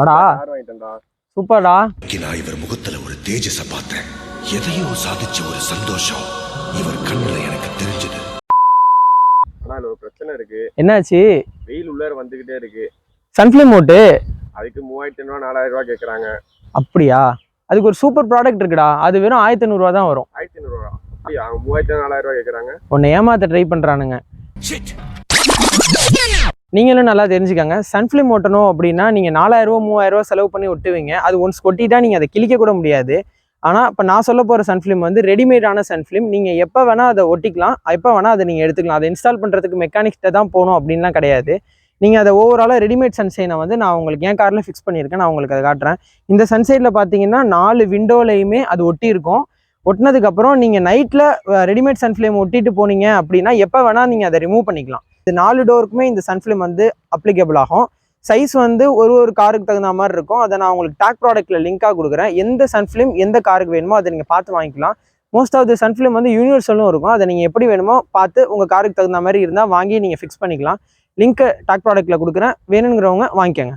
அடா சூப்பர்டா. நான் இவர் முகத்துல ஒரு தேஜஸ பார்த்தேன். எதையோ சாதிச்ச ஒரு சந்தோஷம் இவர் கண்ணுல எனக்கு தெரிஞ்சது. ஆனா ஒரு பிரச்சனை இருக்கு. என்னாச்சு? வெயில் உள்ளார வந்துகிட்டே இருக்கு. சன்ஃபிளேம் மோட்டு அதுக்கு 3500 4000 ரூபாய் கேக்குறாங்க. அப்படியா? அதுக்கு ஒரு சூப்பர் ப்ராடக்ட் இருக்குடா, அது வெறும் 1500 ரூபா தான் வரும். 1500 ரூபா? அப்படியா? 3500 4000 ரூபாய் கேக்குறாங்க. உன்னை ஏமாத்த ட்ரை பண்றானுங்க. நீங்களும் நல்லா தெரிஞ்சுக்கங்க. சன்ஃபிளேம் ஓட்டணும் அப்படின்னா நீங்க 4000 ரூபா 3000 ரூபா செலவு பண்ணி ஒட்டுவீங்க. அது ஒன்ஸ் கொட்டிட்டா நீங்க அதை கிழிக்க கூட முடியாது. ஆனால் இப்போ நான் சொல்ல போகிற சன்ஃபிலிம் வந்து ரெடிமேடான சன்ஃபிலிம். நீங்கள் எப்போ வேணால் அதை ஒட்டிக்கலாம், எப்போ வேணால் அதை நீங்கள் எடுத்துக்கலாம். அதை இன்ஸ்டால் பண்ணுறதுக்கு மெக்கானிக்ஸ்ட்டை தான் போகணும் அப்படின்லாம் கிடையாது. நீங்கள் அதை ஓவராலாக ரெடிமேட் சன்ஷைனை வந்து நான் உங்களுக்கு என் காரில் ஃபிக்ஸ் பண்ணியிருக்கேன். நான் உங்களுக்கு அதை காட்டுறேன். இந்த சன்சைடில் பார்த்தீங்கன்னா 4 விண்டோலையுமே அது ஒட்டியிருக்கும். ஒட்டினதுக்கப்புறம் நீங்கள் நைட்டில் ரெடிமேட் சன்ஃபிளேம் ஒட்டிட்டு போனீங்க அப்படின்னா எப்போ வேணால் நீங்கள் அதை ரிமூவ் பண்ணிக்கலாம். இது 4 டோருக்குமே இந்த சன்ஃபிளேம் வந்து அப்ளிகபிள் ஆகும். சைஸ் வந்து ஒரு காருக்கு தகுந்த மாதிரி இருக்கும். அதை நான் உங்களுக்கு டாக் ப்ராடக்ட்ல லிங்காக கொடுக்குறேன். எந்த சன்ஃபிலிம் எந்த காருக்கு வேணுமோ அதை நீங்கள் பார்த்து வாங்கிக்கலாம். மோஸ்ட் ஆஃப் தி சன்ஃபிலிம் வந்து யூனிவர்சலும் இருக்கும். அதை நீங்கள் எப்படி வேணுமோ பார்த்து உங்கள் காருக்கு தகுந்த மாதிரி இருந்தால் வாங்கி நீங்கள் ஃபிக்ஸ் பண்ணிக்கலாம். லிங்க் டாக் ப்ராடக்ட்ல கொடுக்குறேன், வேணுங்கிறவங்க வாங்கிக்கோங்க.